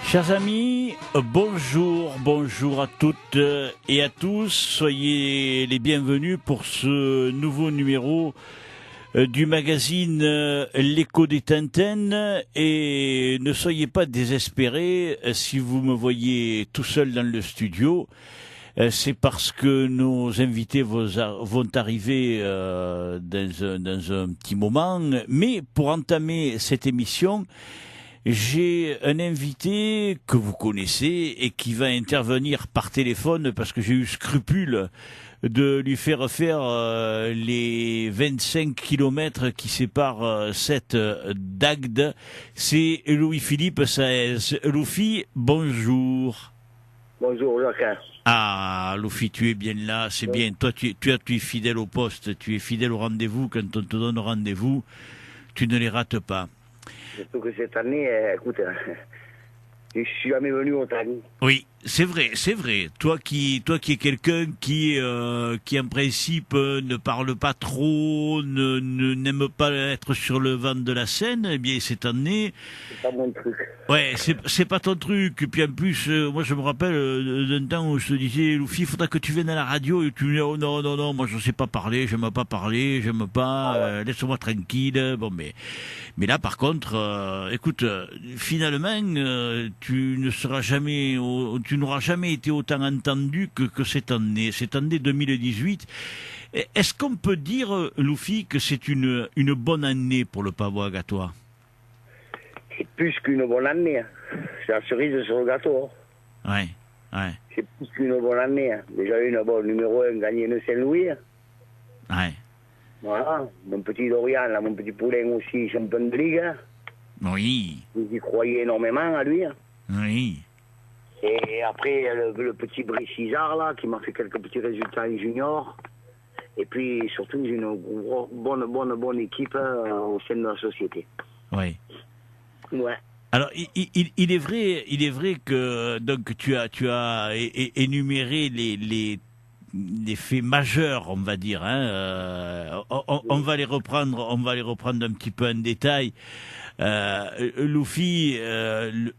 Chers amis, bonjour à toutes et à tous. Soyez les bienvenus pour ce nouveau numéro du magazine L'écho des Tintin. Et ne soyez pas désespérés si vous me voyez tout seul dans le studio. C'est parce que nos invités vont arriver dans un petit moment. Mais pour entamer cette émission, j'ai un invité que vous connaissez et qui va intervenir par téléphone parce que j'ai eu scrupule de lui faire les 25 kilomètres qui séparent cette d'Agde. C'est Louis-Philippe Saez. Louis, bonjour. Bonjour, Jacques. Ah, Louis, tu es bien là, c'est bien. Toi, tu es fidèle au poste, tu es fidèle au rendez-vous. Quand on te donne rendez-vous, tu ne les rates pas. Surtout que cette année, écoute, je suis jamais venu au Tani. Oui, c'est vrai. Toi qui es quelqu'un qui en principe ne parle pas trop, n'aime pas être sur le vent de la scène, eh bien cette année. C'est pas mon truc. Ouais, c'est pas ton truc. Et puis en plus, moi je me rappelle d'un temps où je te disais, Loufi, il faudra que tu viennes à la radio. Et tu me dis, oh non, moi je sais pas parler, j'aime pas, laisse-moi tranquille. Bon, mais là par contre, écoute, finalement, tu n'auras jamais été autant entendu que cette année 2018. Est-ce qu'on peut dire, Loufi, que c'est une bonne année pour le Pavois Gatois? C'est plus qu'une bonne année. C'est la cerise sur le gâteau. Ouais. C'est plus qu'une bonne année. Déjà une bonne numéro 1 gagné le Saint-Louis. Ouais. Voilà. Mon petit Dorian, là, mon petit poulain aussi, champion de ligue. Oui. J'y croyais énormément à lui. Oui. Et après, le petit Brice César, là, qui m'a fait quelques petits résultats en junior. Et puis, surtout, j'ai une bonne équipe au sein de la société. Oui. Ouais. Alors, il est vrai que donc tu as énuméré les faits majeurs, on va dire. On va les reprendre un petit peu en détail. Loufi,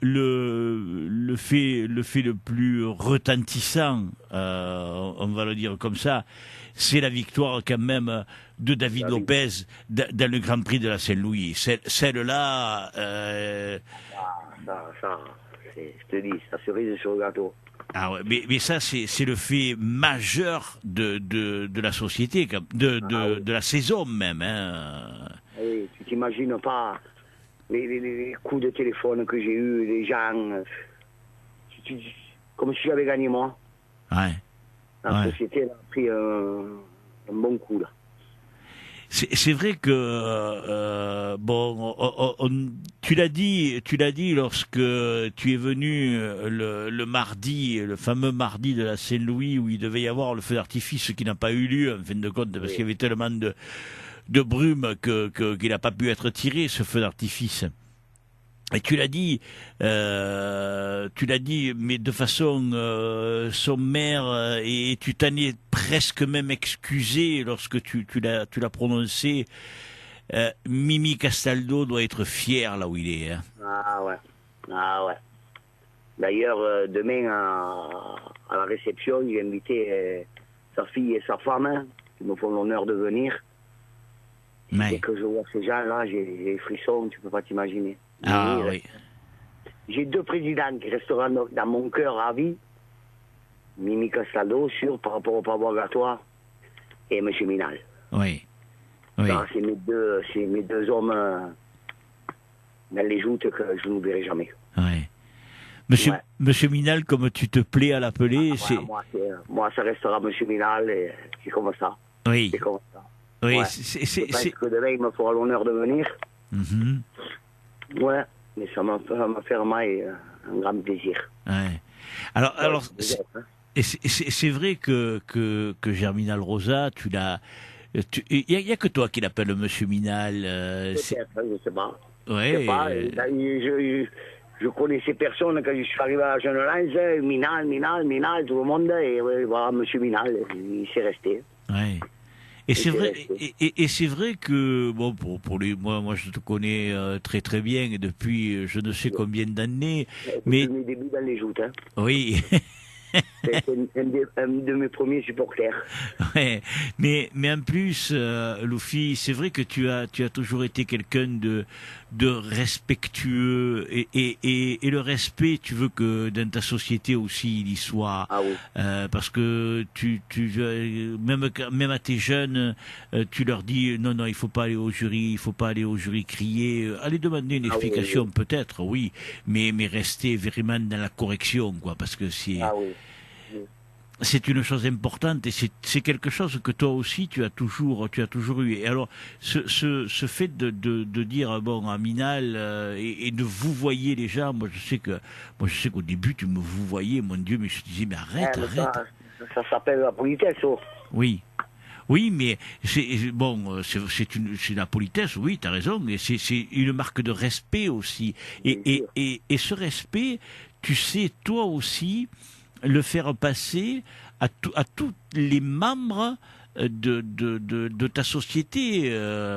le fait le plus retentissant, on va le dire comme ça, c'est la victoire quand même de David Lopez dans le Grand Prix de la Saint-Louis. Celle-là... Ça, je te dis, ça cerise sur le gâteau. Ah ouais, mais ça, c'est le fait majeur de la société, de la saison même. Hein. Oui, tu t'imagines pas les coups de téléphone que j'ai eus, les gens... comme si j'avais gagné moi. Ouais. La société elle a pris un bon coup, là. C'est vrai que tu l'as dit lorsque tu es venu le mardi, le fameux mardi de la Saint-Louis où il devait y avoir le feu d'artifice qui n'a pas eu lieu en fin de compte parce qu'il y avait tellement de brume qu'il n'a pas pu être tiré ce feu d'artifice. Et tu l'as dit, mais de façon sommaire, et tu t'en es presque même excusé lorsque tu l'as prononcé. Mimi Castaldo doit être fier là où il est. Hein. Ah ouais. D'ailleurs, demain à la réception, j'ai invité sa fille et sa femme, hein, qui me font l'honneur de venir. Mais... Dès que je vois ces gens-là, j'ai des frissons, tu peux pas t'imaginer. Ah oui. J'ai deux présidents qui resteront dans mon cœur à vie. Mimi Castaldo, par rapport au Pavois Gatois, et M. Minal. Oui. Ça, c'est mes deux hommes dans les joutes que je n'oublierai jamais. Oui. Monsieur Minal, comme tu te plais à l'appeler, c'est... Moi, ça restera M. Minal, et c'est comme ça. Oui. C'est comme ça. Oui, ouais. Je pense que demain, il me fera l'honneur de venir. Mm-hmm. Ouais, mais ça m'a fait vraiment un grand plaisir. Ouais. Alors c'est vrai que Germinal Rosa, tu l'as... Il y a que toi qui l'appelle Monsieur Minal. Peut-être, je sais pas. Ouais. Je sais pas. Je connais ces personnes quand je suis arrivé à Jeune-Lens, Minal, tout le monde, et voilà, Monsieur Minal, il s'est resté. Ouais. Et c'est vrai, et c'est vrai que bon pour les moi je te connais très très bien depuis je ne sais combien d'années, mais Depuis mes débuts dans les joutes, hein. oui. C'est un de mes premiers supporters. Ouais, mais en plus, Luffy, c'est vrai que tu as toujours été quelqu'un de respectueux et le respect, tu veux que dans ta société aussi il y soit, Ah oui. parce que même à tes jeunes, tu leur dis non il faut pas aller au jury, il faut pas aller au jury crier, aller demander une explication Oui. peut-être, oui, mais rester vraiment dans la correction quoi, parce que Ah oui. c'est une chose importante et c'est quelque chose que toi aussi tu as toujours eu. Et alors ce fait de dire bon Aminal et de vous voyez les gens, moi je sais qu'au début tu me vous voyais, mon Dieu, mais je te disais mais arrête. Ça s'appelle la politesse, oh. Oui. Oui, mais c'est la politesse, oui, t'as raison, mais c'est une marque de respect aussi. Et ce respect, tu sais, toi aussi, le faire passer à tous les membres de ta société,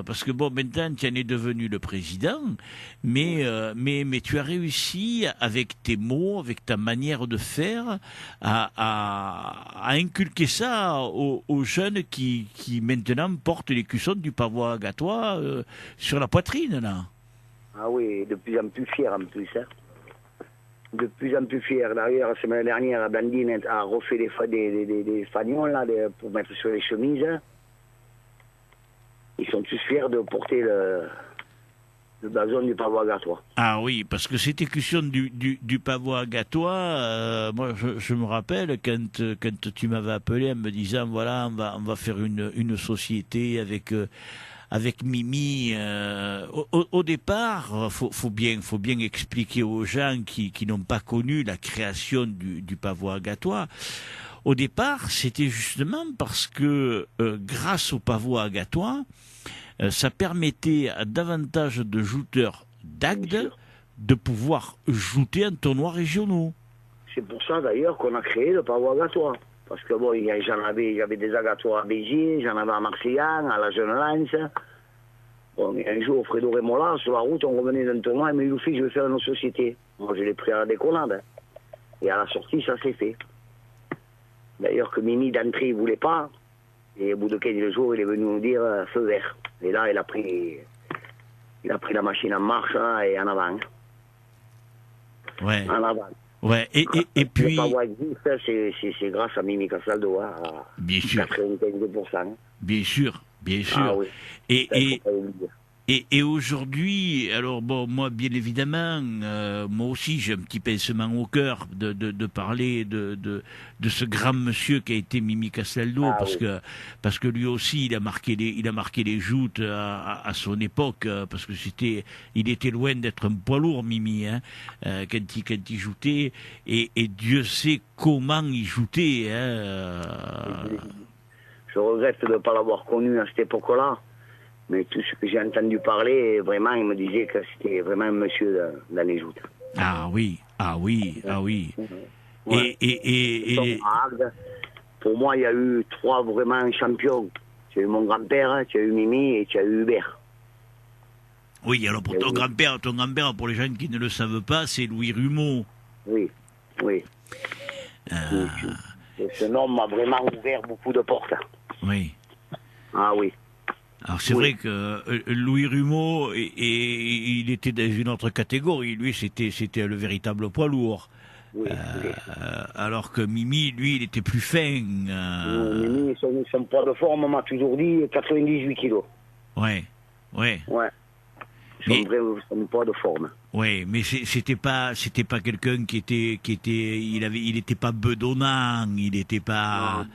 parce que bon, maintenant tu en es devenu le président, mais tu as réussi avec tes mots, avec ta manière de faire, à inculquer ça aux jeunes qui maintenant portent les cuissons du pavois gâtois sur la poitrine là. Ah oui, de plus en plus fier en plus, hein. De plus en plus fier. D'ailleurs, la semaine dernière, Blandine a refait des fanions là, pour mettre sur les chemises. Ils sont tous fiers de porter le blason du pavois gâtois. Ah oui, parce que cette écution du pavois gâtois, moi je me rappelle quand tu m'avais appelé en me disant voilà on va faire une société avec Mimi, au départ, faut bien expliquer aux gens qui n'ont pas connu la création du pavois gâtois. Au départ, c'était justement parce que grâce au pavois gâtois, ça permettait à davantage de jouteurs d'Agde de pouvoir jouter en tournois régionaux. C'est pour ça d'ailleurs qu'on a créé le pavois gâtois. Parce que bon, j'avais des agatois à Béziers, j'en avais à Marseillan, à la Jeune Lance. Bon, un jour, Fredo Rémola, sur la route, on revenait d'un tournoi, il m'a dit, Luffy, je vais faire une société. Moi, je l'ai pris à la déconnade. Hein. Et à la sortie, ça s'est fait. D'ailleurs, que Mimi, d'entrée, il ne voulait pas. Et au bout de 15 jours, il est venu nous dire feu vert. Et là, il a pris la machine en marche hein, et en avant. Ouais. En avant. Ouais, et puis... Le pavois existe, c'est grâce à Mimi Castaldo, hein, à bien sûr. 95%. Bien sûr. Ah oui. Et aujourd'hui, alors bon, moi bien évidemment, moi aussi j'ai un petit pincement au cœur de parler de ce grand monsieur qui a été Mimi Castaldo parce que lui aussi il a marqué les joutes à son époque parce que il était loin d'être un poids lourd Mimi quand il joutait et Dieu sait comment il joutait Je regrette de ne pas l'avoir connu à cette époque-là. Mais tout ce que j'ai entendu parler, vraiment, il me disait que c'était vraiment un monsieur dans les joutes. Ah oui. Ouais. Et... Pour moi, il y a eu 3 vraiment champions. Tu as eu mon grand-père, tu as eu Mimi et tu as eu Hubert. Oui, alors pour ton grand-père, pour les gens qui ne le savent pas, c'est Louis Rumeau. Oui. Ce nom m'a vraiment ouvert beaucoup de portes. Oui. Ah oui. Alors c'est vrai que Louis Rumeau, il était dans une autre catégorie. Lui, c'était le véritable poids lourd. Oui. Alors que Mimi, lui, il était plus fin. Mimi, son poids de forme m'a toujours dit 98 kilos. Ouais. Son poids de forme. Oui, mais c'était pas quelqu'un qui était, il était pas bedonnant, il était pas.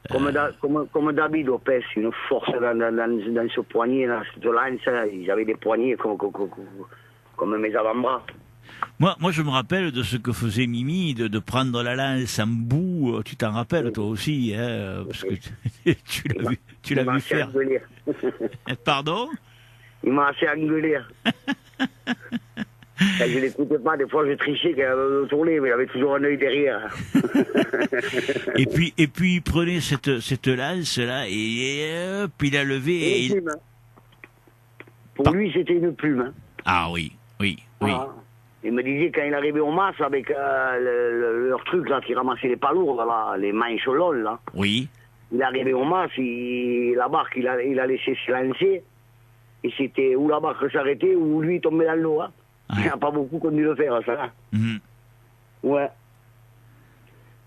Comme David Lopez, une force dans ce poignet, là, cette lance, ils avaient des poignets comme mes avant-bras. Moi, je me rappelle de ce que faisait Mimi, de prendre la lance en bout. Tu t'en rappelles, toi aussi, hein, parce que tu l'as vu faire. Pardon? Il m'a assez engueulé. Quand je l'écoutais pas, des fois je trichais quand il avait tourné, mais il avait toujours un œil derrière. et puis il prenait cette lance là et hop, il a levé. Une plume, hein. Pour lui, c'était une plume. Hein. Ah oui. Ah. Il me disait quand il arrivait au mas avec leur truc là qui ramassait les palourdes, là, les manches longues là. Oui. Il arrivait au mas, la barque il a laissé se lancer. Et c'était où la barque s'arrêtait ou lui tombait dans l'eau. Hein. Il n'y a pas beaucoup qu'on dû le faire, ça. Hein. Mm-hmm. Ouais.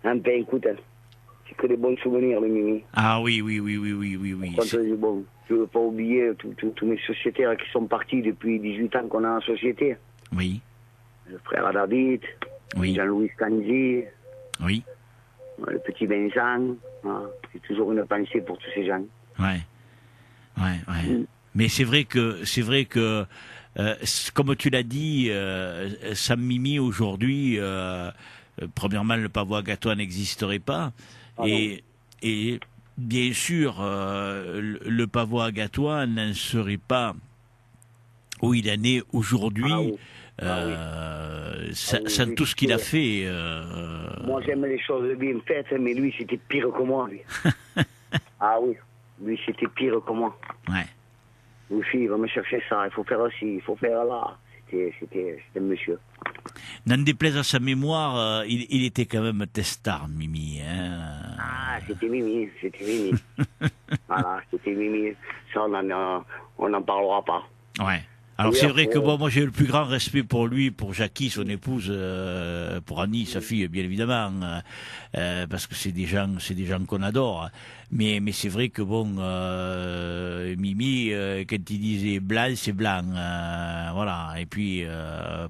Enfin, écoute, hein. C'est que des bons souvenirs, le Mimi. Ah oui. Bon, je ne veux pas oublier tous mes sociétaires qui sont partis depuis 18 ans qu'on est en société. Oui. Le frère David, Jean-Louis Canzi, le petit Vincent. Hein. J'ai toujours une pensée pour tous ces gens. Ouais. Mais c'est vrai que comme tu l'as dit, Sam Mimi aujourd'hui, premièrement, le pavot à Gatois n'existerait pas. Et bien sûr, le pavot à Gatois n'en serait pas où il en est aujourd'hui. Sans tout ce qu'il a fait. Moi, j'aime les choses bien faites, mais lui, c'était pire que moi. Lui. Ah oui, lui, c'était pire que moi. Ouais. Lui, il va me chercher ça, il faut faire ci, il faut faire là. C'était un monsieur. N'en déplaise à sa mémoire, il était quand même testard, Mimi. Hein. Ah, c'était Mimi. Voilà, c'était Mimi. Ça, on n'en parlera pas. Ouais. Alors c'est vrai que moi j'ai le plus grand respect pour lui, pour Jackie, son épouse, pour Annie, sa fille, bien évidemment, parce que c'est des gens qu'on adore. Mais c'est vrai que Mimi, quand il disait blanc, c'est blanc, voilà. Et puis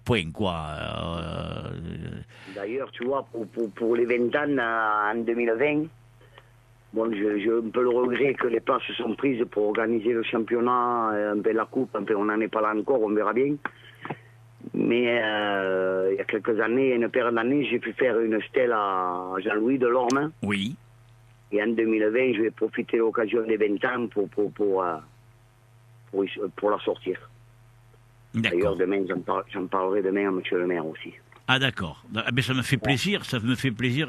point quoi. D'ailleurs, tu vois, pour les 20 ans en 2020. Bon, j'ai un peu le regret que les places sont prises pour organiser le championnat, un peu la coupe, on n'en est pas là encore, on verra bien. Mais il y a quelques années, une paire d'années, j'ai pu faire une stèle à Jean-Louis Delorme. Oui. Et en 2020, je vais profiter de l'occasion des 20 ans pour la sortir. D'ailleurs, demain, j'en parlerai demain à M. le maire aussi. Ah d'accord. Mais ça me fait plaisir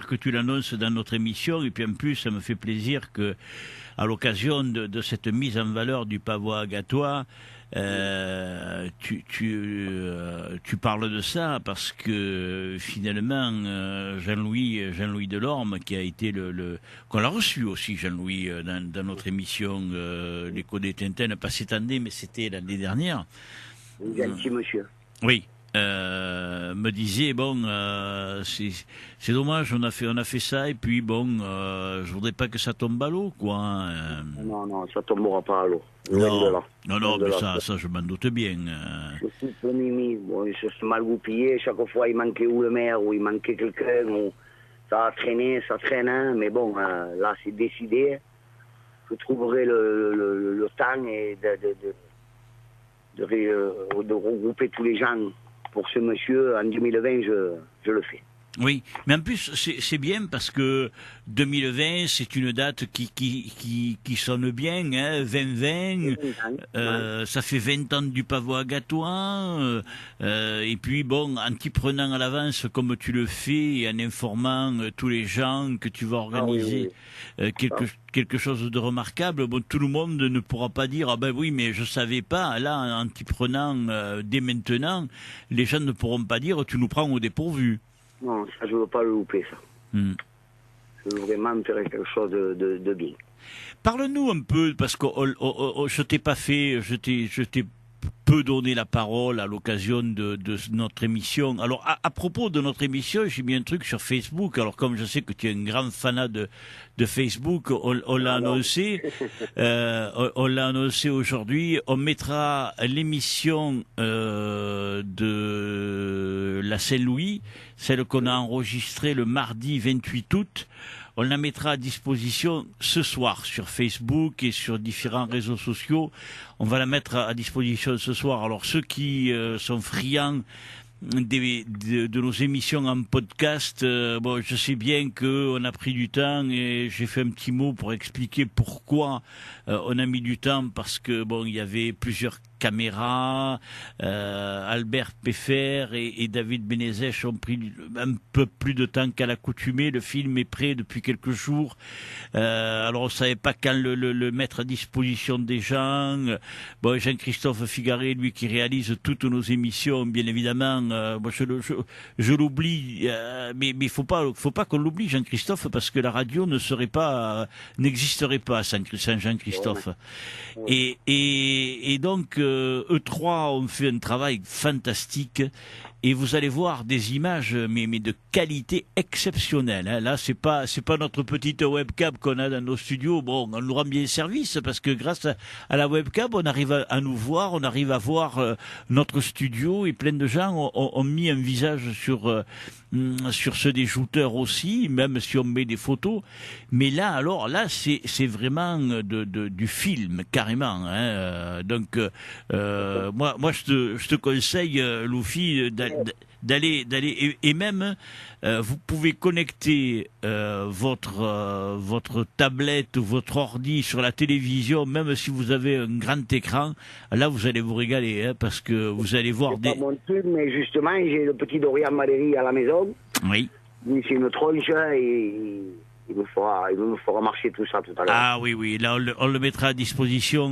que tu l'annonces dans notre émission et puis en plus ça me fait plaisir que à l'occasion de cette mise en valeur du pavot à Gatois, tu parles de ça parce que finalement Jean-Louis Delorme qui a été qu'on l'a reçu aussi Jean-Louis dans notre émission l'écho des Tintins, pas cette année mais c'était l'année dernière. Gentil monsieur. Oui. Me disait c'est dommage on a fait ça et puis je voudrais pas que ça tombe à l'eau quoi. Non ça tombera pas à l'eau. Non mais ça je m'en doute bien. C'est le Mimi, bon, il se mal goupillé, chaque fois il manquait ou le maire ou il manquait quelqu'un ou ça a traîné, ça traîne hein, mais bon là c'est décidé. Je trouverai le temps et de regrouper tous les gens. Pour ce monsieur, en 2020, je le fais. Oui, mais en plus, c'est bien parce que 2020, c'est une date qui sonne bien, hein, 2020, ça fait 20 ans du pavot à Gatois, et puis en t'y prenant à l'avance comme tu le fais, et en informant tous les gens que tu vas organiser quelque chose de remarquable, tout le monde ne pourra pas dire « Ah ben oui, mais je savais pas », là, en t'y prenant dès maintenant, les gens ne pourront pas dire « Tu nous prends au dépourvu ». Non, ça, je ne veux pas le louper, ça. Je veux vraiment faire quelque chose de bien. Parle-nous un peu, parce que je t'ai pas fait, je t'ai peu donné la parole à l'occasion de notre émission. Alors, à propos de notre émission, j'ai mis un truc sur Facebook. Alors, comme je sais que tu es un grand fanat de Facebook, on l'a annoncé. On l'a annoncé aujourd'hui. On mettra l'émission de la Saint-Louis, celle qu'on a enregistrée le mardi 28 août. On la mettra à disposition ce soir sur Facebook et sur différents réseaux sociaux. On va la mettre à disposition ce soir. Alors ceux qui sont friands de nos émissions en podcast, je sais bien qu'on a pris du temps et j'ai fait un petit mot pour expliquer pourquoi on a mis du temps, parce que il y avait plusieurs caméra. Albert Peffer et David Benezech ont pris un peu plus de temps qu'à l'accoutumée. Le film est prêt depuis quelques jours. Alors on savait pas quand le mettre à disposition des gens. Bon, Jean-Christophe Figaré, lui qui réalise toutes nos émissions, bien évidemment, moi je l'oublie, mais faut pas qu'on l'oublie, Jean-Christophe, parce que la radio n'existerait pas sans Jean-Christophe. Et donc eux trois ont fait un travail fantastique. Et vous allez voir des images, mais de qualité exceptionnelle. Hein. Là, c'est pas notre petite webcam qu'on a dans nos studios. Bon, on nous rend bien service parce que grâce à la webcam, on arrive à nous voir, on arrive à voir notre studio et plein de gens ont mis un visage sur ceux des jouteurs aussi, même si on met des photos. Mais là, c'est vraiment du film carrément. Hein. Donc, moi, je te conseille, Loufi, d'aller et même vous pouvez connecter votre tablette ou votre ordi sur la télévision, même si vous avez un grand écran. Là, vous allez vous régaler, hein, parce que vous allez voir des... C'est pas mon truc, mais justement, j'ai le petit Dorian Maléry à la maison. Oui. C'est une tronche et il me fera marcher tout ça tout à l'heure. Ah oui, là on le mettra à disposition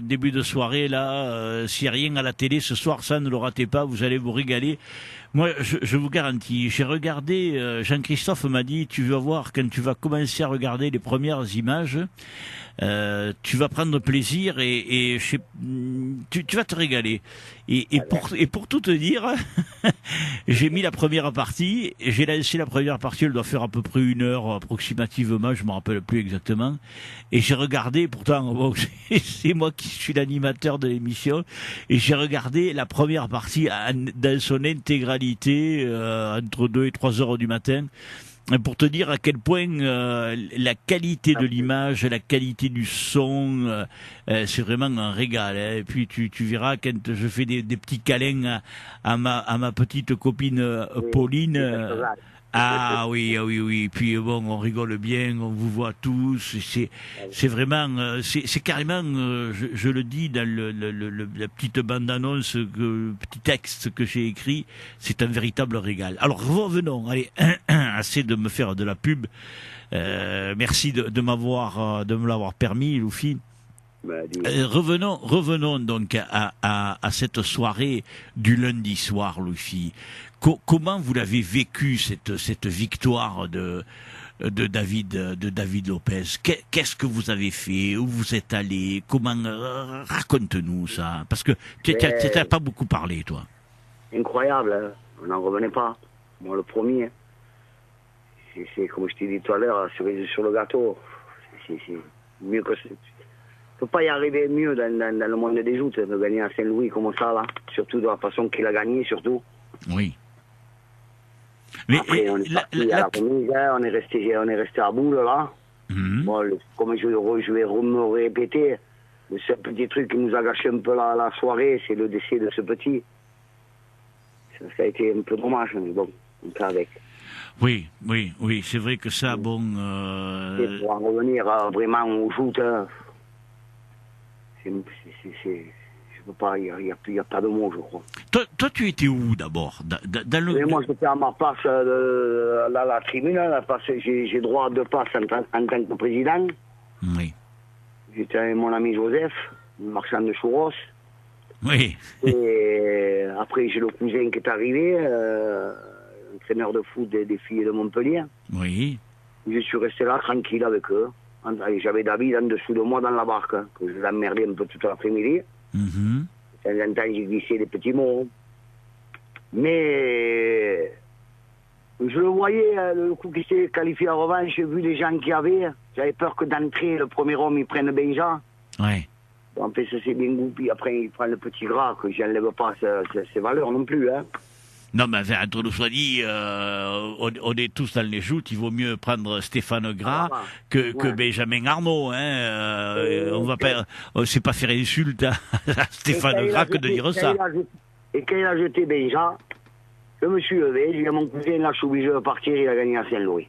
début de soirée, là. S'il n'y a rien à la télé ce soir, ça ne le ratez pas, vous allez vous régaler. Moi, je vous garantis, j'ai regardé, Jean-Christophe m'a dit, tu vas voir, quand tu vas commencer à regarder les premières images, tu vas prendre plaisir et tu vas te régaler. Et pour tout te dire, j'ai mis la première partie, j'ai lancé la première partie, elle doit faire à peu près 1 heure approximativement, je me rappelle plus exactement. Et j'ai regardé, pourtant, bon, c'est moi qui suis l'animateur de l'émission, et j'ai regardé la première partie dans son intégralité, entre 2 et 3 heures du matin. Pour te dire à quel point la qualité de l'image, la qualité du son, c'est vraiment un régal. Hein. Et puis tu verras quand je fais des petits câlins à ma petite copine Pauline. Ah oui. Puis bon, on rigole bien, on vous voit tous. C'est vraiment, c'est carrément, je le dis dans la petite bande-annonce, petit texte que j'ai écrit, c'est un véritable régal. Alors revenons, allez, assez de me faire de la pub. Merci de me l'avoir permis, Loufi. Revenons donc à cette soirée du lundi soir, Loufi. Comment vous l'avez vécu cette victoire de David Lopez? Qu'est-ce que vous avez fait? Où vous êtes allé? Comment raconte-nous ça? Parce que tu n'as pas beaucoup parlé, toi. Incroyable, hein. On n'en revenait pas. Moi, le premier. C'est comme je t'ai dit tout à l'heure, sur le gâteau. C'est mieux que ça. Il ne peut pas y arriver mieux dans le monde des joutes de gagner à Saint-Louis comme ça, là. Surtout de la façon qu'il a gagné, surtout. Oui. Mais après, on est parti à la remise, on est resté à boule, là. Bon, comme je vais me répéter, le seul petit truc qui nous a gâché un peu la soirée, c'est le décès de ce petit. Ça a été un peu dommage, mais bon, on fait avec. Oui, c'est vrai que ça, bon... Pour en revenir vraiment au joutes, je peux pas, il n'y a pas de mots, je crois. Toi, tu étais où d'abord Moi, j'étais à ma place, la tribune, j'ai droit de passe en tant que président. Oui. J'étais avec mon ami Joseph, marchand de churros. Oui. Et après, j'ai le cousin qui est arrivé, entraîneur de foot des filles de Montpellier. Oui. Je suis resté là, tranquille avec eux. J'avais David en dessous de moi dans la barque, que je l'emmerdais un peu toute l'après-midi. De temps en temps, j'ai glissé des petits mots. Mais je le voyais, le coup qui s'est qualifié en revanche, j'ai vu les gens qu'il y avait. J'avais peur que d'entrer, le premier homme, il prenne Benja. Ouais. En fait, ça s'est bien goupillé. Après, il prend le petit gras, que je n'enlève pas ses valeurs non plus. Hein. Non, mais entre nous soit dit, on est tous dans les joutes. Il vaut mieux prendre Stéphane Gras que Benjamin Arnaud. Hein. On va pas, c'est pas faire insulte à Stéphane Gras que de dire ça. Et quand il a jeté Benja, je me suis levé, j'ai dit à mon cousin, là, je suis obligé de partir, il a gagné à Saint-Louis.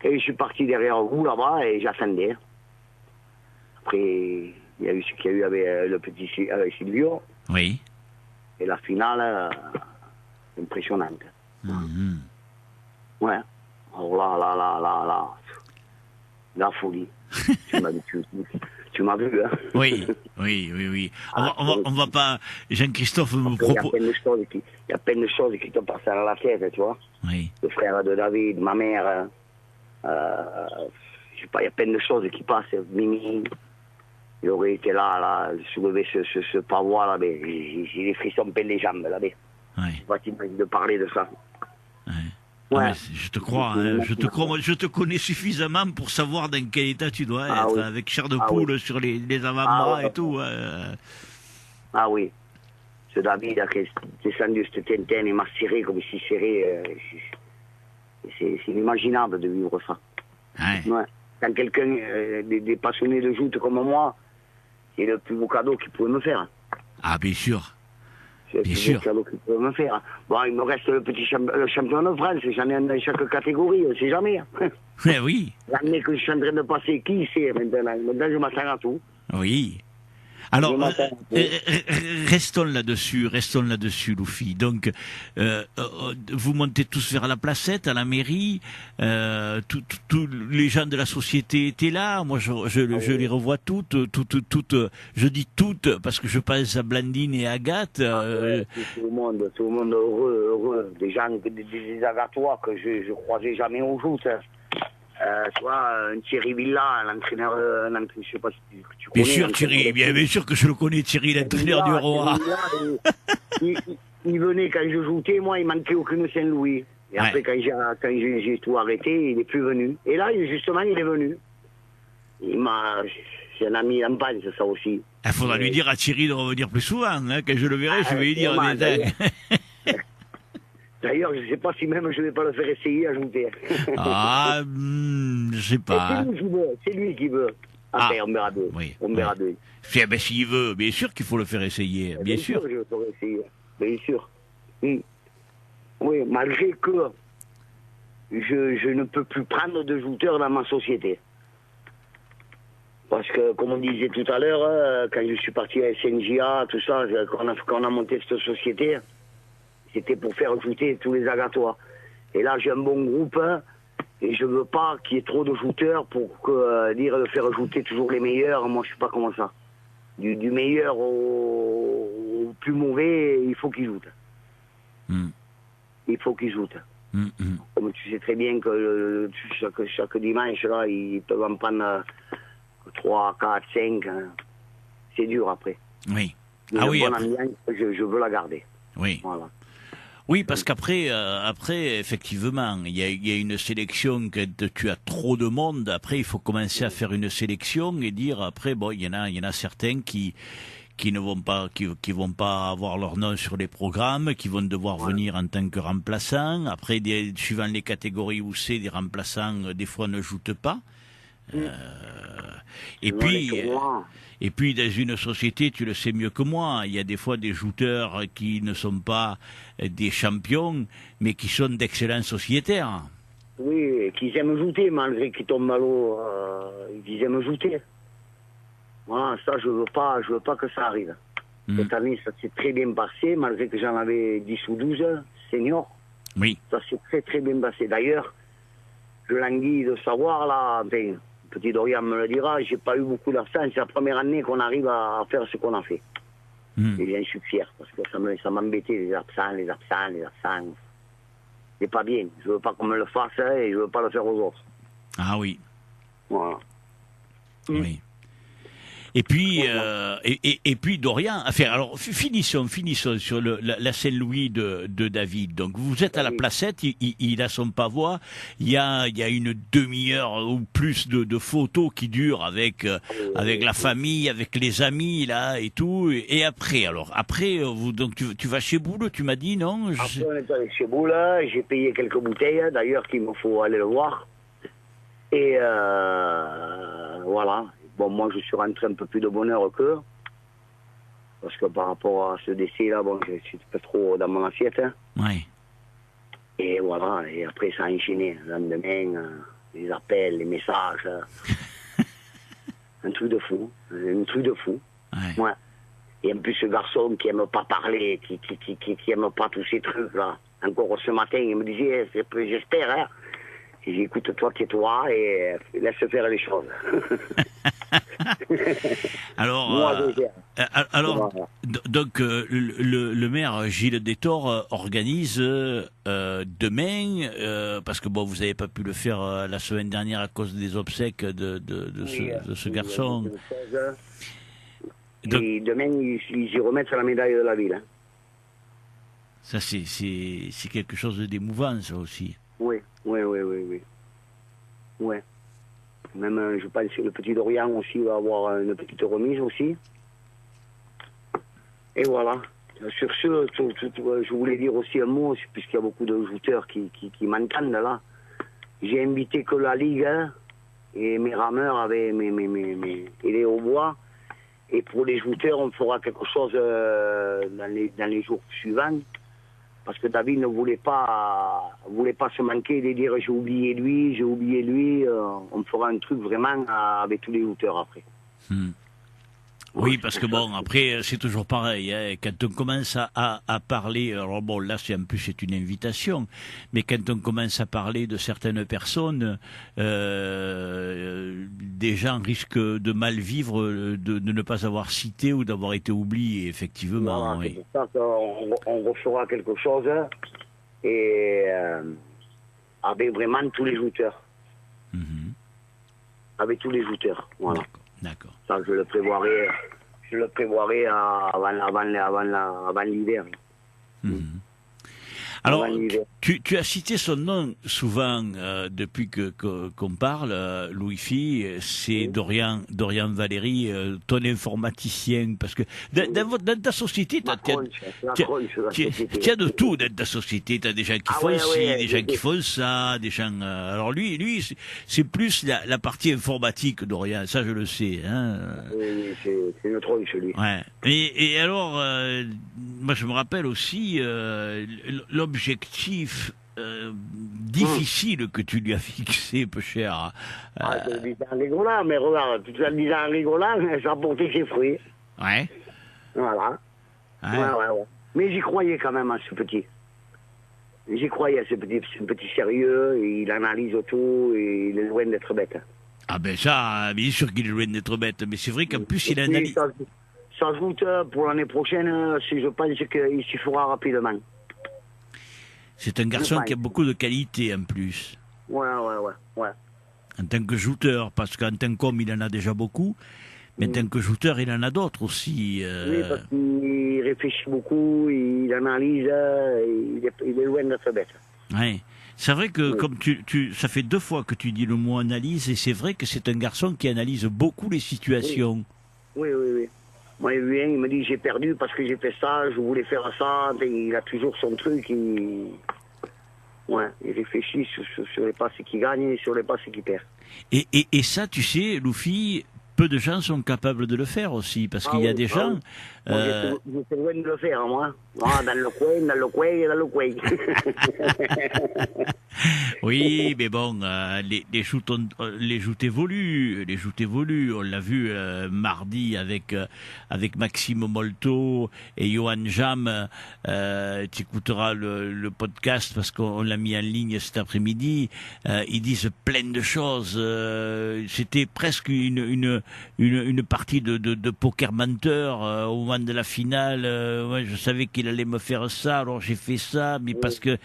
Et je suis parti derrière vous, là-bas, et j'attendais. Après, Il y a eu ce qu'il y a eu avec le petit Silvio. Oui. Et la finale, impressionnante. Mhm. Ouais. Alors là, la folie. tu m'as vu, hein. Oui. On va pas. Jean-Christophe me Il y a propose. plein de choses qui te passent à la tête, tu vois. Oui. Le frère de David, ma mère, je sais pas, il y a plein de choses qui passent. Mimi, il aurait été là, soulever ce pavois là, mais j'ai des frissons plein les jambes là, mais. Oui. Je sais pas t'imagines de parler de ça. Ouais. Ouais. Ah, mais je te crois, hein, je te crois, moi, je te connais suffisamment pour savoir dans quel état tu dois être, Oui. avec chair de Ah poule oui. sur les avant-bras Ouais. et tout. Ah oui. Ce David qui est descendu cette Tintin, il m'a serré comme si serré. C'est inimaginable de vivre ça. Ouais. Ouais. Quand quelqu'un, des passionnés de joute comme moi, c'est le plus beau cadeau qu'il pouvait me faire. Ah, bien sûr. C'est le Bien plus sûr. beau cadeau qu'il pouvait me faire. Bon, il me reste le champion de France, j'en ai un dans chaque catégorie, on ne sait jamais. Ouais, oui, L'année que je suis en train de passer, qui sait maintenant? Maintenant, je m'attends à tout. oui. Alors, Je m'attends. restons là-dessus, Loufi. Donc, vous montez tous vers la placette, à la mairie. Tous les gens de la société étaient là. Moi, je les revois toutes. Je dis toutes parce que je pense à Blandine et Agathe. Tout le monde heureux. Des gens, des agatois que je croisais jamais au joute. Tu vois, un Thierry Villa, l'entraîneur, je sais pas si tu connais. Bien sûr, Thierry, bien sûr que je le connais, Thierry, l'entraîneur du Roi. Il venait quand je jouais, moi, il manquait aucune Saint-Louis. Et après, quand j'ai tout arrêté, il n'est plus venu. Et là, justement, il est venu. C'est un ami d'enfance, ça aussi. Il faudra lui dire à Thierry de revenir plus souvent, hein, quand je le verrai, je vais lui dire. D'ailleurs, je ne sais pas si même je ne vais pas le faire essayer à jouer. Ah, je sais pas. C'est lui qui veut. Après, on verra deux. Oui, on verra deux. Ben, s'il veut, bien sûr qu'il faut le faire essayer, bien sûr. Je le ferai essayer, bien sûr. Oui, malgré que je ne peux plus prendre de jouteurs dans ma société. Parce que, comme on disait tout à l'heure, quand je suis parti à SNJA, tout ça, quand on a monté cette société, c'était pour faire jouter tous les agatois. Et là, j'ai un bon groupe, et je veux pas qu'il y ait trop de jouteurs pour dire de faire jouter toujours les meilleurs. Moi, je suis pas comme ça. Du meilleur au plus mauvais, il faut qu'ils jouent. Il faut qu'ils jouent. Comme tu sais très bien que chaque dimanche, là, ils peuvent en prendre 3, 4, 5. C'est dur après. Oui. Mais une bonne ambiance, je veux la garder. Oui. Voilà. Oui, parce qu'après, effectivement, il y a une sélection. Quand tu as trop de monde, après, il faut commencer à faire une sélection et dire après, bon, il y en a certains qui ne vont pas, qui vont pas avoir leur nom sur les programmes, qui vont devoir venir en tant que remplaçants. Après, suivant les catégories où c'est, des remplaçants, des fois ne jouent pas. Et puis dans une société, tu le sais mieux que moi, il y a des fois des jouteurs qui ne sont pas des champions, mais qui sont d'excellents sociétaires. Oui, qu'ils aiment jouter, malgré qu'ils tombent à l'eau, ils aiment jouter. Voilà, ça, je veux pas que ça arrive. Cette année, ça s'est très bien passé, malgré que j'en avais 10 ou 12 seniors. Oui. Ça s'est très très bien passé. D'ailleurs, je languis de savoir, là, enfin, petit Dorian me le dira, j'ai pas eu beaucoup d'absence. C'est la première année qu'on arrive à faire ce qu'on a fait. Et j'en suis fier, parce que ça m'embêtait, les absents. C'est pas bien. Je veux pas qu'on me le fasse et je veux pas le faire aux autres. Ah oui. Voilà. Oui. Et puis, et puis Dorian. Enfin, alors finissons sur la Saint-Louis de David. Donc vous êtes à la placette, il a son pavois. Il y a une demi-heure ou plus de photos qui durent avec la famille, avec les amis là et tout. Et après, donc tu vas chez Boule, tu m'as dit non? Après on est allé chez Boule, j'ai payé quelques bouteilles. D'ailleurs, qu'il me faut aller le voir. Et voilà. Bon, moi, je suis rentré un peu plus de bonheur qu'eux. Parce que par rapport à ce décès-là, bon, je suis pas trop dans mon assiette. Oui. Et voilà. Et après, ça a enchaîné. Le lendemain, les appels, les messages. Un truc de fou. Un truc de fou. Ouais. Ouais. Et en plus, ce garçon qui aime pas parler, qui aime pas tous ces trucs-là. Encore ce matin, il me disait, j'espère, hein. J'ai dit, écoute, toi, tais-toi et laisse faire les choses. Alors, Moi, je gère. alors Voilà. donc, le maire Gilles Détor organise demain, parce que bon, vous n'avez pas pu le faire la semaine dernière à cause des obsèques de ce garçon. Donc, Et demain, ils y remettent la médaille de la ville. Hein. ça, c'est quelque chose d'émouvant, ça aussi. Oui. Ouais. Même, je pense que le petit Dorian aussi va avoir une petite remise aussi. Et voilà. Sur ce, je voulais dire aussi un mot, puisqu'il y a beaucoup de jouteurs qui m'entendent là. J'ai invité que la Ligue hein, et mes rameurs avec et les Hauts-Bois. Et pour les jouteurs, on fera quelque chose dans les jours suivants. Parce que David ne voulait pas se manquer de dire j'ai oublié lui. On fera un truc vraiment avec tous les jouteurs après. Oui, parce que bon, après, c'est toujours pareil. Hein, quand on commence à parler, alors bon, là, c'est une invitation, mais quand on commence à parler de certaines personnes, des gens risquent de mal vivre, de ne pas avoir cité ou d'avoir été oubliés, effectivement. Voilà, Oui. c'est pour ça qu'on refera quelque chose et avec vraiment tous les jouteurs. Avec tous les jouteurs, voilà. D'accord. Ça, je le prévoirai avant l'hiver. Alors, tu as cité son nom souvent depuis qu'on parle, Louis-Phi, c'est Dorian Valéry, ton informaticien, parce que dans ta société, tu as de tout dans ta société, tu as des gens qui font des gens qui font ça, des gens... alors lui c'est plus la partie informatique, Dorian, ça je le sais. Hein. Oui, c'est une tronche, lui. Ouais. Et alors, moi je me rappelle aussi l'objectif difficile que tu lui as fixé, peu cher. Je le disais en rigolant, mais regarde, tu le disais en rigolant, ça a porté ses fruits. Ouais. Voilà. Ouais. Mais j'y croyais quand même à ce petit. J'y croyais à ce petit. C'est un petit sérieux, il analyse tout, et il est loin d'être bête. Ah ben ça, bien sûr qu'il est loin d'être bête, mais c'est vrai qu'en plus il analyse... Ça se doute, pour l'année prochaine, si je pense qu'il s'y fera rapidement. C'est un garçon qui a beaucoup de qualités en plus. Ouais. En tant que jouteur, parce qu'en tant qu'homme, il en a déjà beaucoup, mais en tant que joueur, il en a d'autres aussi. Oui, parce qu'il réfléchit beaucoup, il analyse, il est loin d'être bête. Ouais. C'est vrai que comme ça fait 2 fois que tu dis le mot analyse, et c'est vrai que c'est un garçon qui analyse beaucoup les situations. Oui. Moi, il vient, il me dit j'ai perdu parce que j'ai fait ça, je voulais faire ça. Il a toujours son truc. Il réfléchit sur les passes qu'il gagne et sur les passes qu'il perd. Et ça, tu sais, Loufi, peu de gens sont capables de le faire aussi, parce qu'il y a des gens... Moi, j'étais loin de le faire, moi. Dans le coin. Oui, mais bon, les joutes évoluent. On l'a vu mardi avec Maxime Molto et Johan Jam. Tu écouteras le podcast parce qu'on l'a mis en ligne cet après-midi. Ils disent plein de choses. C'était presque une partie de poker menteur au moment de la finale. Je savais qu'il allait me faire ça, alors j'ai fait ça, mais parce que...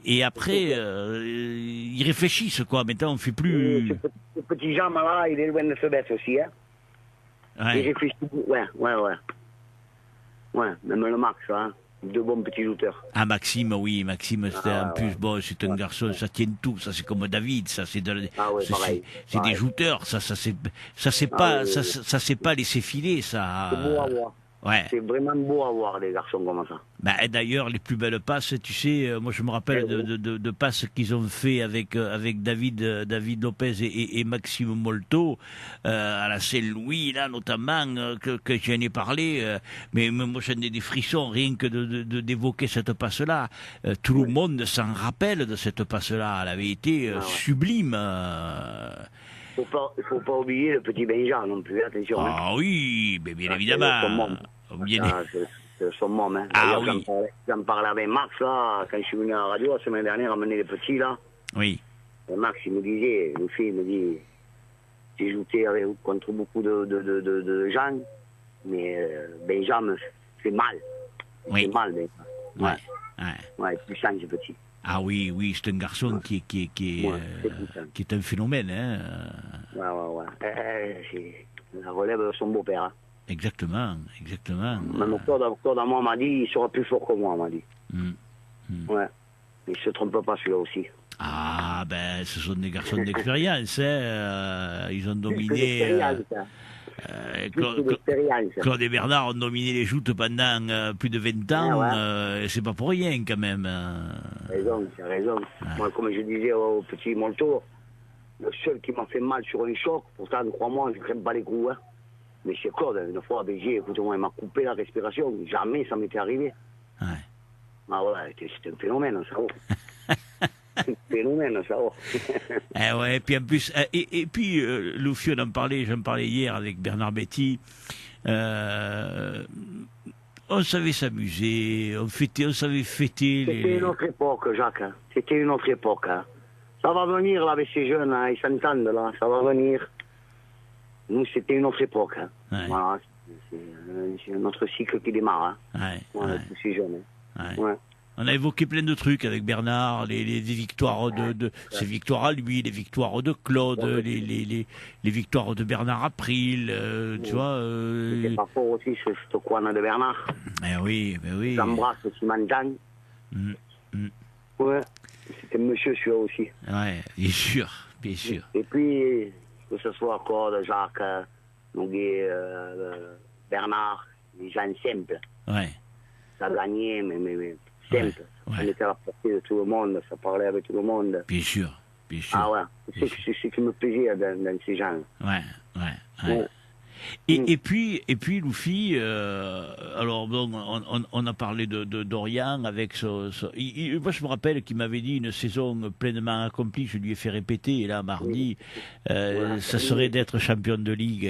Et après, ils réfléchissent, quoi. Maintenant, on fait plus... Ce petit Jean, là, il est loin de se bête aussi, hein. Ouais. Il réfléchit beaucoup. Ouais. Même le Max, hein. 2 bons petits jouteurs. Ah, Maxime, oui, Maxime, en plus, bon, c'est un garçon, ça tient tout, ça c'est comme David, ça c'est c'est des jouteurs, ça c'est pas laisser filer, ça. C'est beau à voir. Ouais. C'est vraiment beau à voir des garçons comme ça. D'ailleurs, les plus belles passes, tu sais, moi je me rappelle de passes qu'ils ont fait avec David Lopez et Maxime Molto à la Saint-Louis, là notamment, que j'en ai parlé, mais moi j'en ai des frissons rien que d'évoquer cette passe-là. Tout le monde s'en rappelle de cette passe-là, elle avait été sublime. faut pas oublier le petit Benja non plus, attention. Ah oui, mais bien évidemment. C'est son môme. Hein. Ah oui. J'en parlais avec Max, là, quand je suis venu à la radio, la semaine dernière, amener les petits, là. Oui. Et Max, il me disait, le fils, il me dit, j'ai joué contre beaucoup de gens, mais Benja me fait mal. Il fait mal, Benja. Ouais, puissant, ce petit. Ah oui, oui, c'est un garçon qui est un phénomène. Hein. C'est la relève de son beau-père. Hein. Exactement. Même Claude à moi m'a dit, il sera plus fort que moi, m'a dit. Ouais. Mais il se trompe pas, celui-là aussi. Ah, ben, ce sont des garçons d'expérience. Hein. Ils ont dominé... Claude et Bernard ont dominé les joutes pendant plus de 20 ans. C'est pas pour rien, quand même. T'as raison. Moi, comme je disais au petit Molto, le seul qui m'a fait mal sur un choc, pourtant, crois-moi, je ne crème pas les coups. Hein. Mais c'est Claude, une fois à Béziers, écoute-moi, il m'a coupé la respiration. Jamais ça m'était arrivé. Ouais. Ah ouais, c'était un phénomène, ça va. Un phénomène, ça va. Ouais, et puis en plus, et puis, Loufi, j'en parlais hier avec Bernard Betty. On savait s'amuser, on savait fêter. C'était une autre époque, Jacques. Hein. C'était une autre époque. Hein. Ça va venir, là, avec ces jeunes, hein. Ils s'entendent, là. Ça va venir. Nous, c'était une autre époque. Hein. Ouais. Voilà, c'est notre cycle qui démarre. Hein. Tous ces jeunes. Hein. Ouais. On a évoqué plein de trucs avec Bernard, les victoires de ses victoires à lui, les victoires de Claude, les victoires de Bernard April, tu vois. C'était pas fort aussi, ce coin de Bernard. Eh oui. J'embrasse Simantan. Ouais, c'était monsieur celui-là aussi. Ouais, bien sûr. Et puis, que ce soit Claude, Jacques, Noguet, Bernard, les gens simples. Ouais. Ça gagnait, mais simple. On était à la portée de tout le monde, ça parlait avec tout le monde. Bien sûr. Ah ouais, c'est ce qui me plaisait dans ces gens. Ouais. Et puis Loufi, alors bon, on a parlé de Dorian avec moi je me rappelle qu'il m'avait dit une saison pleinement accomplie, je lui ai fait répéter, et là mardi, ça serait d'être champion de ligue.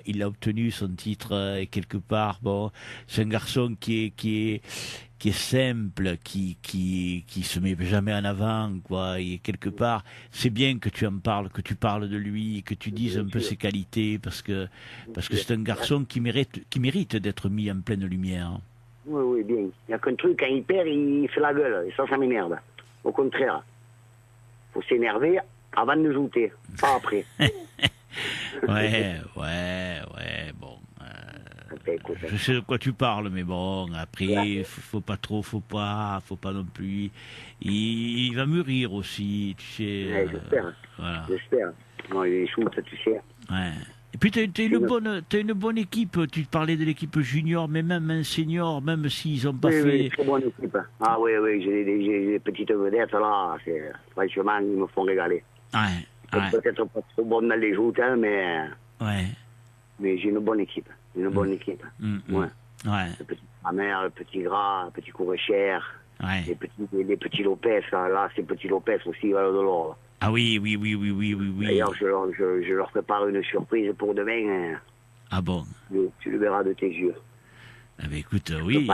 Il a obtenu son titre et quelque part, bon, c'est un garçon qui est simple, qui se met jamais en avant, quoi. Et quelque part, c'est bien que tu en parles, que tu parles de lui, que tu dises un peu ses qualités, parce que c'est un garçon qui mérite d'être mis en pleine lumière. Oui, bien. Il n'y a qu'un truc, quand il perd, il fait la gueule, et ça m'énerve. Au contraire, faut s'énerver avant de jouer, pas après. ouais, bon. Je sais de quoi tu parles, mais bon, après, faut pas non plus. Il va mûrir aussi, tu sais. J'espère. Non, il est chou, tu sais. Ouais. Et puis, t'as une bonne équipe. Tu parlais de l'équipe junior, mais même un senior, même s'ils n'ont pas fait. Oui, très bonne équipe. Ah oui, j'ai des petites vedettes là. Franchement, ils me font régaler. Peut-être pas trop bonne dans les joutes, hein, mais. Ouais. Mais j'ai une bonne équipe. Ouais. Le petit Hammer, le petit Gras, le petit Courrecher, les petits Lopez, là, ces petits Lopez aussi, ils valent de l'or. Ah oui. D'ailleurs, je leur prépare une surprise pour demain. Ah bon? Tu le verras de tes yeux. Ah ben écoute, oui.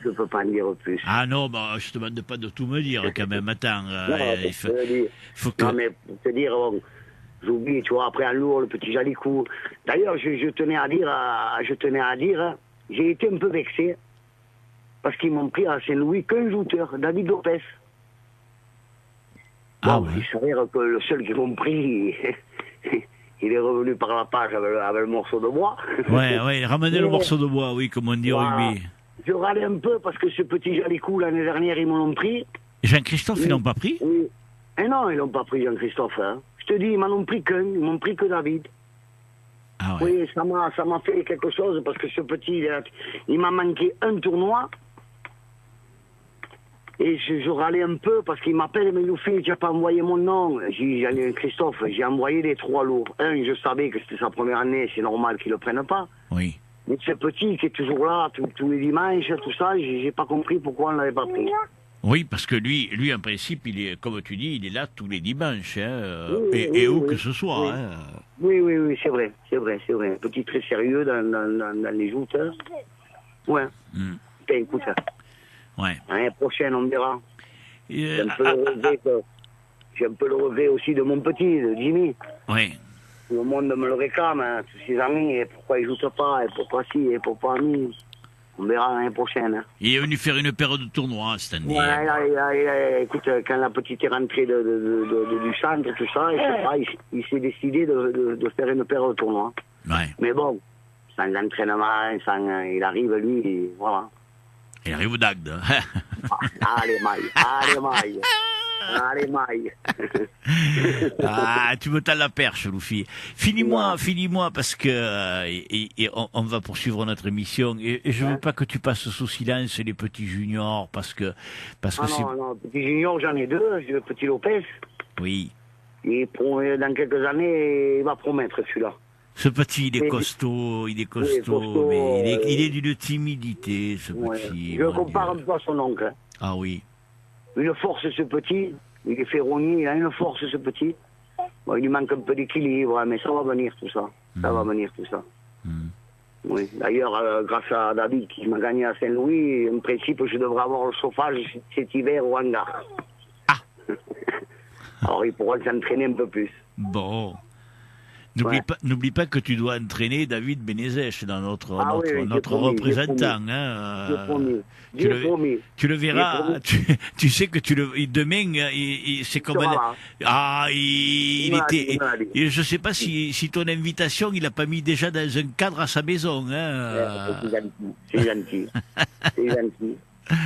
Je peux pas en dire plus. Ah non, bah, je te demande pas de tout me dire quand même. Attends. Faut que... Non, mais pour te dire, bon, j'oublie, tu vois, après un lourd, le petit Jalicou. D'ailleurs, je tenais à dire, j'ai été un peu vexé parce qu'ils m'ont pris à Saint-Louis qu'un joueur, David Lopez. Ah bon, ouais. Il s'avère que le seul qu'ils m'ont pris, il est revenu par la page avec le morceau de bois. Ouais, ramener le morceau de bois, oui, comme on dit au rugby. Je râlais un peu parce que ce petit Jalicou, l'année dernière, ils m'en ont pris. Jean-Christophe, ils l'ont pas pris? Oui. Eh non, ils l'ont pas pris, Jean-Christophe. Hein. Je te dis, ils m'en ont pris qu'un, ils m'ont pris que David. Ah ouais. Oui, ça m'a fait quelque chose parce que ce petit, il m'a manqué un tournoi. Et je râlais un peu parce qu'il m'appelle, mais Loufi, tu n'as pas envoyé mon nom. J'ai Christophe, j'ai envoyé les 3 lourds. Un, je savais que c'était sa première année, c'est normal qu'il ne le prenne pas. Oui. Mais ce petit qui est toujours là, tous les dimanches, tout ça, j'ai pas compris pourquoi on ne l'avait pas pris. Oui, parce que lui, en principe, il est, comme tu dis, il est là tous les dimanches, hein, Oui, et où oui. que ce soit. Oui. Hein. Oui, c'est vrai. Un petit très sérieux dans les joutes. Ouais. Mm. Ben, écoute, Ouais. l'année prochaine, on verra. J'ai un peu Ah, le regret j'ai un peu le regret aussi de mon petit, de Jimmy. ouais. Tout le monde me le réclame, hein, tous ses amis, et pourquoi il joue pas, et pourquoi si, et pourquoi mi. On verra l'année prochaine. Hein. Il est venu faire une paire de tournois cette année. Ouais, écoute, quand la petite est rentrée du centre, tout ça, je sais pas, il s'est décidé de faire une paire de tournois. Ouais. Mais bon, sans entraînement, il arrive, lui, et voilà. Il arrive au Dagde. Allez, maille. Allez, maille. Ah, tu me tends la perche, Loufi. Finis-moi, parce que on va poursuivre notre émission. Et je veux pas que tu passes sous silence les petits juniors, parce que c'est... Non, petit junior, j'en ai deux. J'ai le petit Lopez. Oui. Et dans quelques années, il va promettre, celui-là. Ce petit, il est costaud, mais il est d'une timidité, ce petit. Je le compare un peu à son oncle. Hein. Ah oui. Une force, ce petit. Il est ferronnier, il a une force, ce petit. Bon, il lui manque un peu d'équilibre, mais ça va venir, tout ça. Ça va venir, tout ça. Oui. D'ailleurs, grâce à David qui m'a gagné à Saint-Louis, en principe, je devrais avoir le chauffage cet hiver au hangar. Ah. Alors, il pourra s'entraîner un peu plus. Bon. N'oublie pas que tu dois entraîner David Benezech dans notre représentant. J'ai promis. Tu le verras. Tu sais que demain, c'est comme il était. Et je sais pas si ton invitation, il a pas mis déjà dans un cadre à sa maison. Hein. C'est gentil. C'est gentil.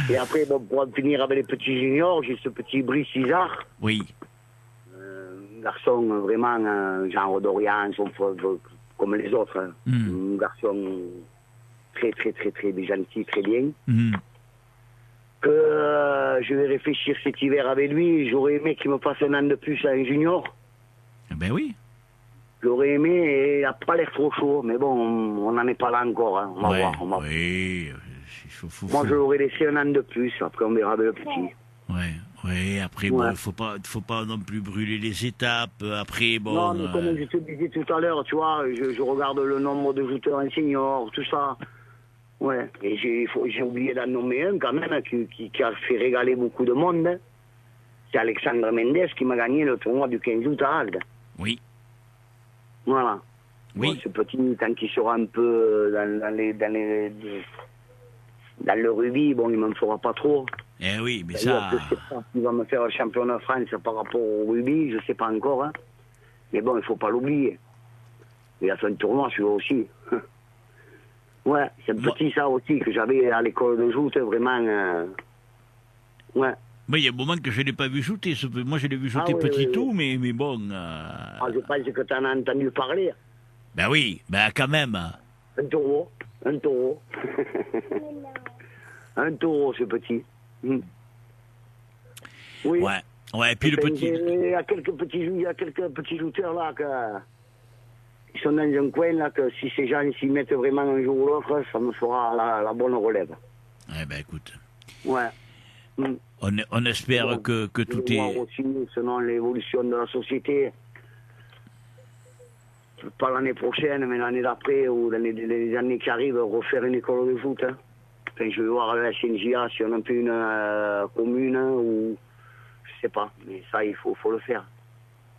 Et après, bon, pour en finir avec les petits juniors, j'ai ce petit Brice Isard. Oui. Garçon vraiment genre d'Orient, comme les autres. Hein. Un garçon très gentil, très bien. Que je vais réfléchir cet hiver avec lui. J'aurais aimé qu'il me fasse un an de plus à un junior. Ben oui. J'aurais aimé, et il n'a pas l'air trop chaud, mais bon, on n'en est pas là encore. Hein. On va voir. Oui. Moi, je l'aurais laissé un an de plus, après on verra avec le petit. Oui, après, bon, il faut pas non plus brûler les étapes. Après, bon. Non, mais comme je te disais tout à l'heure, tu vois, je regarde le nombre de jouteurs en senior, tout ça. Ouais, et j'ai oublié d'en nommer un quand même qui a fait régaler beaucoup de monde. Hein. C'est Alexandre Mendes qui m'a gagné le tournoi du 15 août à Agde. Oui. Voilà. Oui. Bon, ce petit, tant qu'il sera un peu dans le rugby, bon, il ne m'en fera pas trop. Eh oui, mais ça... Je sais pas s'il va me faire le championnat de France par rapport au rugby, je ne sais pas encore. Hein. Mais bon, il ne faut pas l'oublier. Il a fait un tournoi, celui-là aussi. Ouais, c'est un petit ça aussi que j'avais à l'école de joute, vraiment. Ouais. Mais il y a un moment que je ne l'ai pas vu shooter. Moi, je l'ai vu shooter tout, mais bon... je pense que tu en as entendu parler. Ben oui, ben quand même. Un taureau. Un taureau, ce petit. Oui. Ouais, et puis le petit... Il y a quelques petits jouteurs là qui sont dans un coin là que si ces gens s'y mettent vraiment un jour ou l'autre, ça me fera la bonne relève. Eh ben écoute. Ouais. On espère que tout est... aussi, selon l'évolution de la société, pas l'année prochaine, mais l'année d'après ou les années qui arrivent, refaire une école de foot. Hein. Enfin, je vais voir avec la CNJA si on a fait une commune ou je sais pas, mais ça il faut le faire.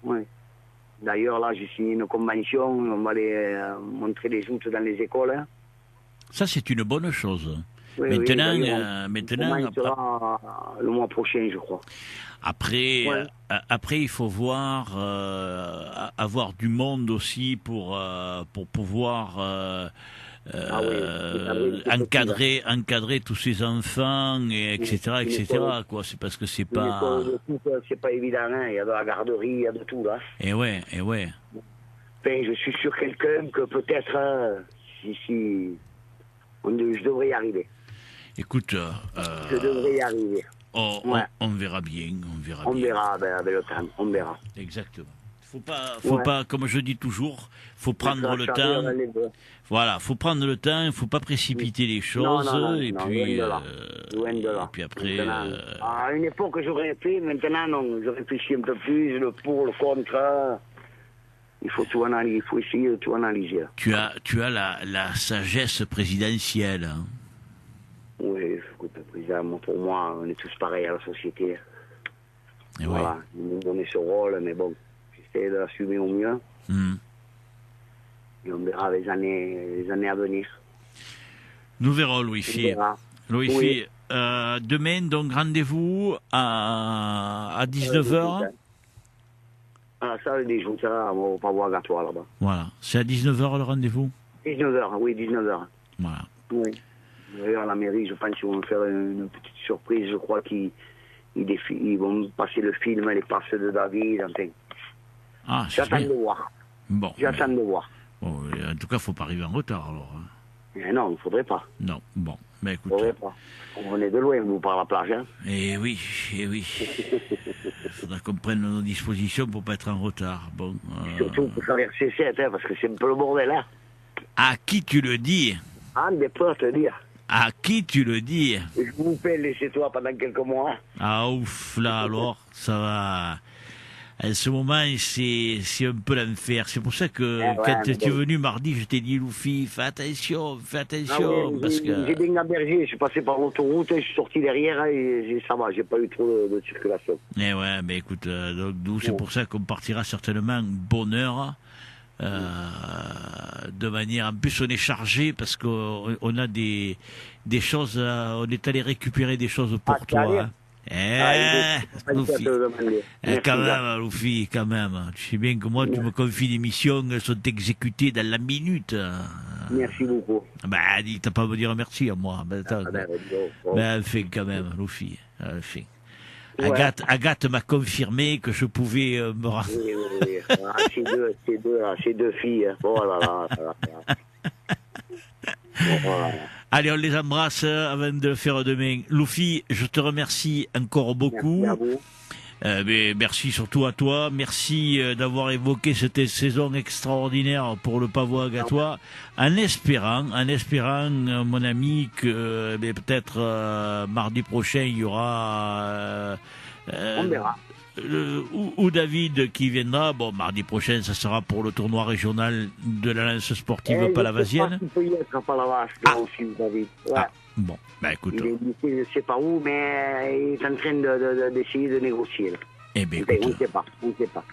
Ouais. D'ailleurs là j'ai signé une convention, on va aller montrer les joutes dans les écoles. Hein. Ça c'est une bonne chose. Oui, maintenant, on sera le mois prochain je crois. Après, il faut voir avoir du monde aussi pour pouvoir encadrer tous ces enfants, etc. Quoi. C'est parce que c'est pas... C'est pas évident, hein. Il y a de la garderie, il y a de tout, là. Et ouais. Enfin, je suis sur quelqu'un que peut-être, je devrais y arriver. Écoute... je devrais y arriver. On verra bien, On verra avec le temps, on verra. Exactement. Faut pas, comme je dis toujours, faut prendre le temps. Voilà, faut prendre le temps, il faut pas précipiter les choses. Et puis après. À une époque, j'aurais fait, maintenant, non, je réfléchis un peu plus, le pour, le contre. Il faut tout analyser, il faut essayer de tout analyser. Tu as la sagesse présidentielle. Hein. Oui, écoute, président, pour moi, on est tous pareils à la société. Et voilà, ils nous donner ce rôle, mais bon, j'essaie de l'assumer au mieux. Et on verra les années à venir. Nous verrons, Louis-Philippe. Louis-Philippe, demain, donc rendez-vous à 19h. À la salle des joutes, on va pas voir Gatois là-bas. Voilà, c'est à 19h le rendez-vous 19h, oui, 19h. Voilà. Oui. D'ailleurs, à la mairie, je pense qu'ils vont faire une petite surprise. Je crois qu'ils vont passer le film, les passes de David, enfin. Ah, j'attends de voir. Bon. J'attends de voir. Bon, en tout cas, il ne faut pas arriver en retard, alors. Mais non, il ne faudrait pas. Non, bon, mais écoute. Il ne faudrait pas. On venait de loin, vous, par la plage, hein. Eh oui, eh oui. Il faudra qu'on prenne nos dispositions pour ne pas être en retard. Bon. Surtout pour traverser 7, hein, parce que c'est un peu le bordel, hein. À qui tu le dis? Ah, des potes, te dire. À qui tu le dis? Je vous fais laisser toi pendant quelques mois. Ah ouf, là alors, ça va. En ce moment, c'est un peu l'enfer. C'est pour ça que quand tu es venu mardi, je t'ai dit, Loufi, fais attention, parce que... J'ai bien berger, je suis passé par l'autoroute, je suis sorti derrière et ça va, j'ai pas eu trop de circulation. Eh ouais, mais écoute, donc nous, c'est pour ça qu'on partira certainement bonne heure. De manière, en plus on est chargé parce qu'on a des choses, on est allé récupérer des choses pour toi. Loufi. Quand même, Loufi, quand même. Tu sais bien que moi, tu me confies des missions, elles sont exécutées dans la minute. Merci beaucoup. Bah, t'as pas à me dire merci à moi. Ben, enfin, quand même, Loufi. Enfin. Ouais. Agathe m'a confirmé que je pouvais me rendre. Oui. Ces deux filles. Oh là là. Voilà. Allez, on les embrasse avant de le faire demain. Loufi, je te remercie encore beaucoup. Merci à vous. Mais merci surtout à toi. Merci d'avoir évoqué cette saison extraordinaire pour le Pavois Gatois, en espérant, mon ami, que peut-être mardi prochain il y aura. On verra. Ou David qui viendra. Bon, mardi prochain, ça sera pour le tournoi régional de la lance sportive palavasienne. Il peut y être à Palavas aussi, David. Ouais. Ah, bon, bah écoute. Il est, je ne sais pas où, mais il est en train d'essayer de négocier. Là. Eh bien, écoute, on ne sait pas.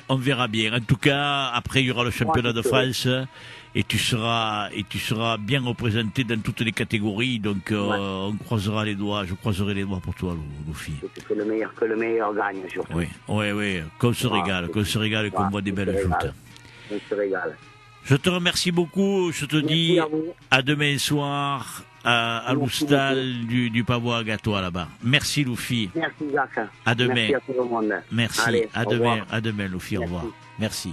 On verra bien. En tout cas, après, il y aura le championnat de France et tu seras bien représenté dans toutes les catégories. Donc, on croisera les doigts. Je croiserai les doigts pour toi, Loufi. Que le meilleur gagne, surtout. Oui. Qu'on se régale, et qu'on voit des belles joutes. On se régale. Je te remercie beaucoup. Je te dis à demain soir à l'Oustal du Pavois Gatois là-bas. Merci, Loufi. Merci, Jacques. À demain. Merci à tout le monde. Merci. Allez, à demain, Loufi. Au revoir. Merci.